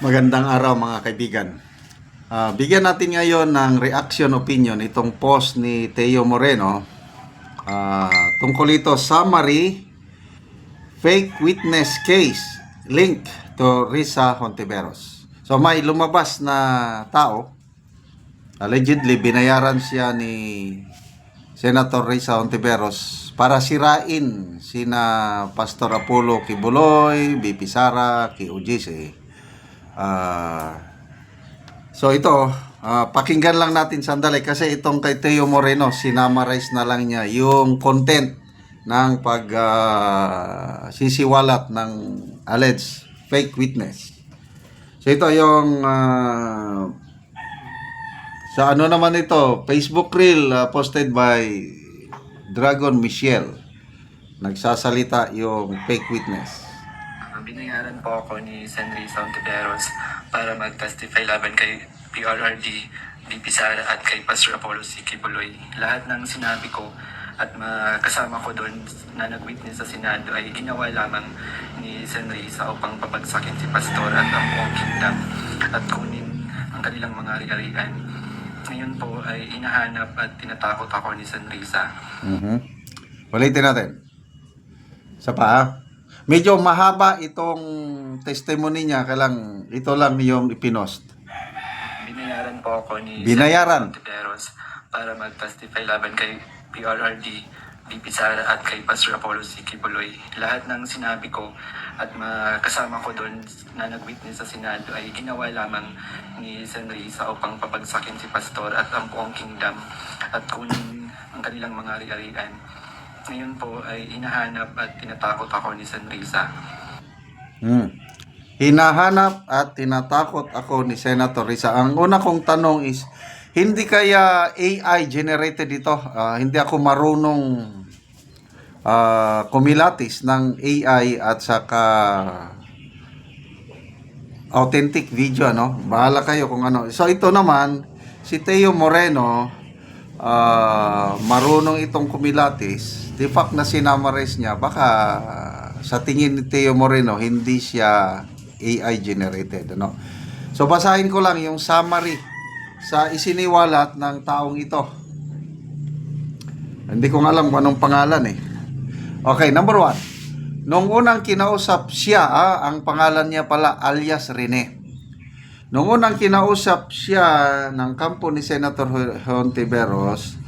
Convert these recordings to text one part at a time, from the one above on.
Magandang araw mga kaibigan. Bigyan natin ngayon ng reaction opinion itong post ni Teo Moreno tungkol ito summary fake witness case link to Risa Hontiveros. So may lumabas na tao, allegedly binayaran siya ni Senator Risa Hontiveros para sirain sina Pastor Apollo Kibuloy, BP Sara, KOJC. So ito, pakinggan lang natin sandali kasi itong kay Teo Moreno, sinamarize na lang niya yung content ng sisiwalat ng alleged fake witness. So ito yung sa ano naman ito, Facebook reel posted by Dragon Michelle. Nagsasalita yung fake witness. Binayaran po ako ni Risa Hontiveros para mag-testify laban kay PRRD, BP Sara at kay Pastor Apollo Kibuloy. Lahat ng sinabi ko at kasama ko doon na nag-witness sa Senado ay ginawa lamang ni Risa upang pabagsakin si Pastor at ang buong kingdom at kunin ang kanilang mga ari-arian. Ngayon po ay inahanap at tinatakot ako ni Risa. Ulitin natin. Sa paa. Medyo mahaba itong testimony niya, kailang ito lang yung ipinost. Binayaran po ako ni Binayaran Hontiveros para mag-testify laban kay PRRD, BP Sara at kay Pastor Apollo Kibuloy. Lahat ng sinabi ko at kasama ko doon na nag-witness sa Senado ay ginawa lamang ni Risa upang pabagsakin si Pastor at ang buong kingdom at kunin ang kanilang mga ari-arian. Ngayon po ay inahanap at tinatakot ako ni Risa. Hinahanap at tinatakot ako ni Senator Risa. Ang una kong tanong is, hindi kaya AI generated ito? Hindi ako marunong kumilatis ng AI at saka authentic video, ano? Bahala kayo kung ano. So ito naman, si Teo Moreno, marunong itong kumilatis. The fact na sinamarize niya, baka sa tingin ni Teo Moreno, hindi siya AI generated, ano? So basahin ko lang yung summary sa isiniwalat ng taong ito. Hindi ko alam kung anong pangalan eh. Okay, number 1. Nung unang kinausap siya, ang pangalan niya pala alias Rene. Nung unang kinausap siya ng kampo ni Senator Hontiveros,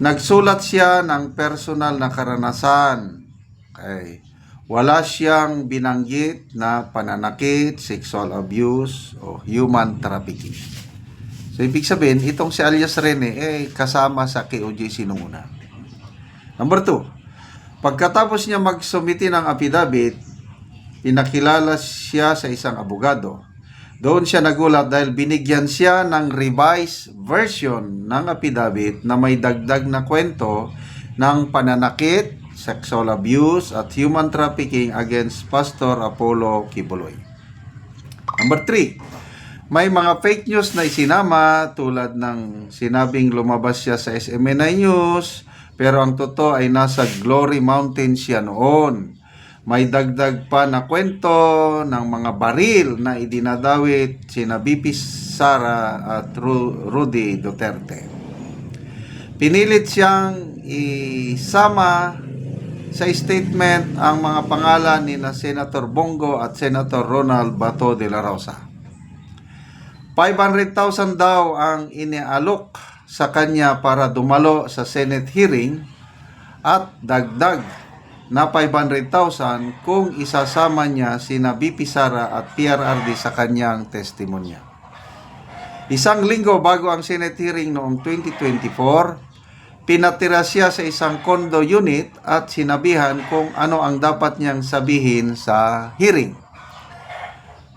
nagsulat siya ng personal na karanasan. Okay. Wala siyang binanggit na pananakit, sexual abuse, o human trafficking. So, ibig sabihin, itong si alias Rene, kasama sa KOJC nung una. Number 2, pagkatapos niya magsumiti ng affidavit, pinakilala siya sa isang abogado. Doon siya nagulat dahil binigyan siya ng revised version ng affidavit na may dagdag na kwento ng pananakit, sexual abuse at human trafficking against Pastor Apollo Kibuloy. Number 3, may mga fake news na isinama tulad ng sinabing lumabas siya sa SMNI News pero ang totoo ay nasa Glory Mountain siya noon. May dagdag pa na kwento ng mga baril na idinadawit sina BP Sara at Rudy Duterte. Pinilit siyang isama sa statement ang mga pangalan ni na Senator Bongo at Senator Ronald Bato de la Rosa. 500,000 daw ang inialok sa kanya para dumalo sa Senate hearing at dagdag na 500,000 kung isasama niya sina BP Sara at PRRD sa kanyang testimonya. Isang linggo bago ang Senate hearing noong 2024, pinatira siya sa isang condo unit at sinabihan kung ano ang dapat niyang sabihin sa hearing.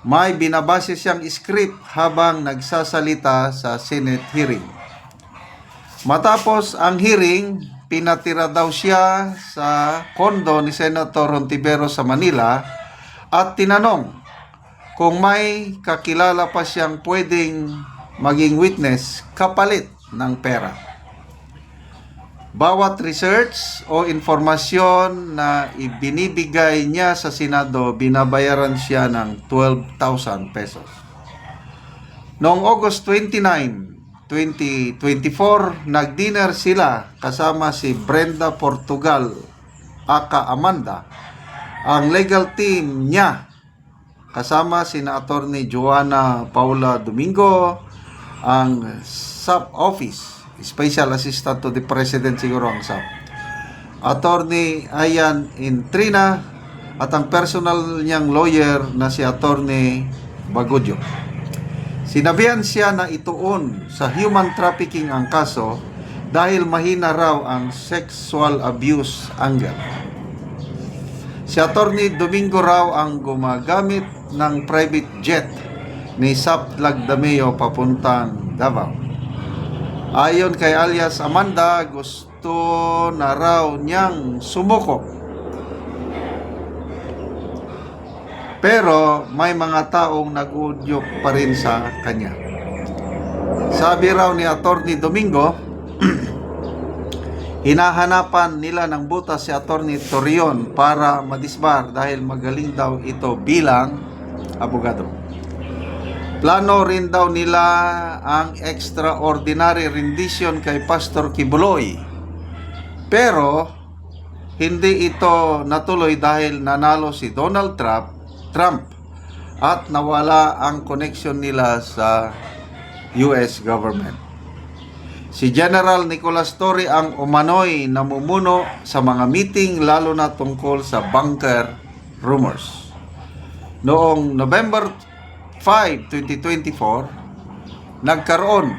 May binabase siyang script habang nagsasalita sa Senate hearing. Matapos ang hearing, pinatira daw siya sa kondo ni Senator Hontiveros sa Manila at tinanong kung may kakilala pa siyang pwedeng maging witness kapalit ng pera. Bawat research o informasyon na ibinibigay niya sa Senado, binabayaran siya ng 12,000 pesos. Noong August 29, 2024, nag-dinner sila kasama si Brenda Portugal, aka Amanda, ang legal team niya, kasama sina Attorney Joanna Paula Domingo, ang SAP Office, Special Assistant to the President siguro ang SAP, Attorney Ayan Intrina, at ang personal niyang lawyer na si Attorney Bagudyo. Sinabihan siya na ituon sa human trafficking ang kaso dahil mahina raw ang sexual abuse angle. Si Attorney Domingo raw ang gumagamit ng private jet ni SAP Lagdameo papuntang Davao. Ayon kay alias Amanda, gusto na raw niyang sumuko. Pero may mga taong nag-udyok pa rin sa kanya. Sabi raw ni Attorney Domingo, hinahanapan nila ng butas si Attorney Torion para madisbar dahil magaling daw ito bilang abogado. Plano rin daw nila ang extraordinary rendition kay Pastor Kibuloy. Pero hindi ito natuloy dahil nanalo si Donald Trump at nawala ang connection nila sa US government. Si General Nicolas Torre ang umano'y namumuno sa mga meeting lalo na tungkol sa bunker rumors. Noong November 5, 2024, nagkaroon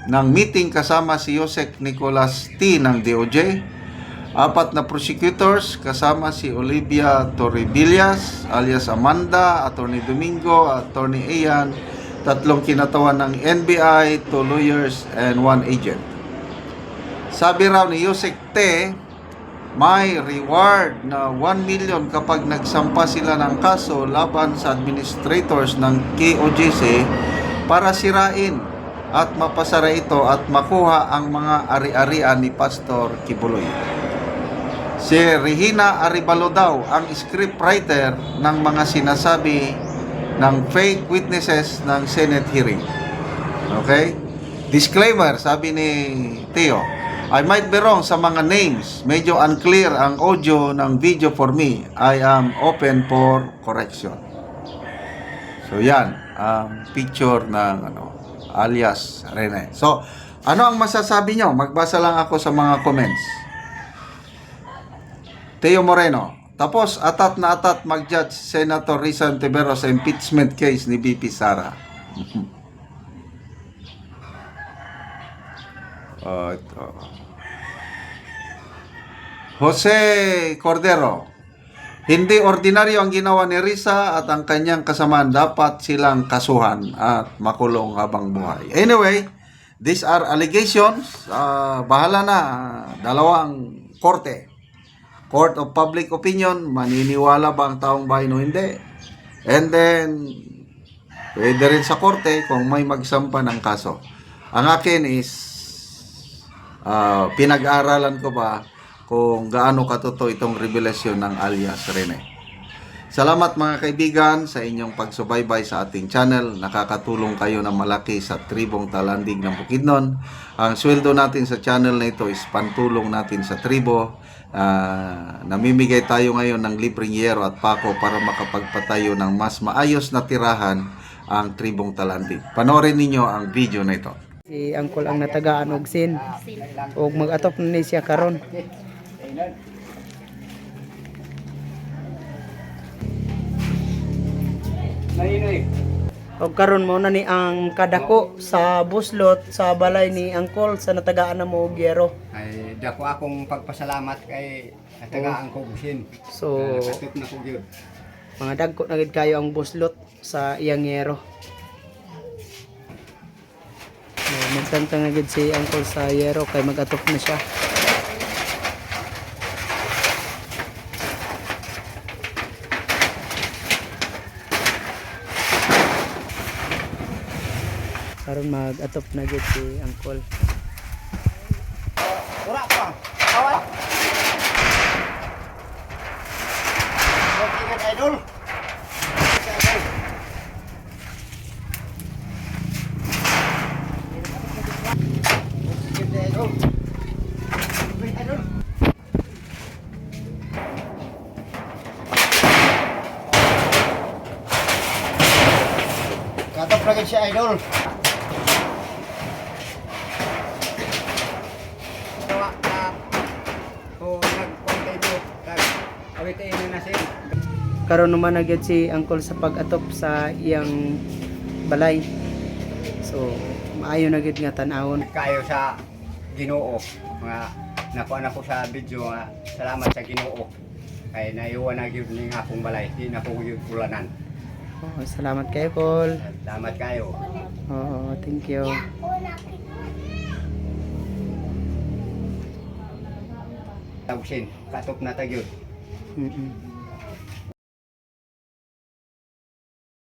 ng meeting kasama si Yusek Nicolas T. ng DOJ, 4 na prosecutors kasama si Olivia Torrevillas alias Amanda, Attorney Domingo, Attorney Ian, 3 kinatawan ng NBI, 2 lawyers, and 1 agent. Sabi raw ni Yusek T, may reward na 1 million kapag nagsampa sila ng kaso laban sa administrators ng KOJC para sirain at mapasara ito at makuha ang mga ari-arian ni Pastor Kibuloy. Si Regina Arevalo daw ang scriptwriter ng mga sinasabi ng fake witnesses ng Senate hearing. Okay? Disclaimer, sabi ni Teo, I might be wrong sa mga names. Medyo unclear ang audio ng video for me. I am open for correction. So yan, ang picture ng alias Rene. So, ano ang masasabi nyo? Magbasa lang ako sa mga comments. Teo Moreno, tapos atat na atat mag-judge Senator Risa Ontiveros sa impeachment case ni VP Sara. Ito. Jose Cordero, hindi ordinaryo ang ginawa ni Risa at ang kanyang kasamaan, dapat silang kasuhan at makulong habang buhay. Anyway, these are allegations. Bahala na, dalawang korte. Court of Public Opinion, maniniwala ba ang taong bayan o hindi? And then, pwede rin sa korte kung may magsampa ng kaso. Ang akin is, pinag-aaralan ko ba kung gaano katotoo itong revelasyon ng alias Rene. Salamat mga kaibigan sa inyong pagsubaybay sa ating channel. Nakakatulong kayo na malaki sa tribong Talandig ng Bukidnon. Ang sweldo natin sa channel na ito is pantulong natin sa tribo. Namimigay tayo ngayon ng libreng yero at pako para makapagpatayo ng mas maayos na tirahan ang tribong Talandig. Panoorin ninyo ang video na ito. Si Angkol ang natagaan og sin og mag-atop na ni siya karon. Og karon mo na ni ang kadako sa buslot sa balay ni Angkol sa natagaan na mo og yero. Ay dako akong pagpasalamat kay natagaan ko busin. So Atop na ko gyud. mga dagko na gid kayo ang buslot sa iyang yero. Nagtantang na gid si Angkol sa yero kay mag-atop na siya. Karon mag-atop na gid si Angkol. Ora pa. Awal. Okay, idol. Katap lagi si Idol. Tawa na o nag-continue kag awitiin na siya. Karon naman na gyud si Uncle sa pag-atop sa iyang balay. So maayo na gyud nga tan-awon. Kayo sa Ginoo. Mga nakuha na ko sa video nga salamat sa Ginoo. Kay naiwan na gyud ning akong balay, di na ko gyud ulanan. Oh, salamat kayo, Col. Salamat kayo. Oo, thank you. Tawsin, katop na tagyod. Mm-mm.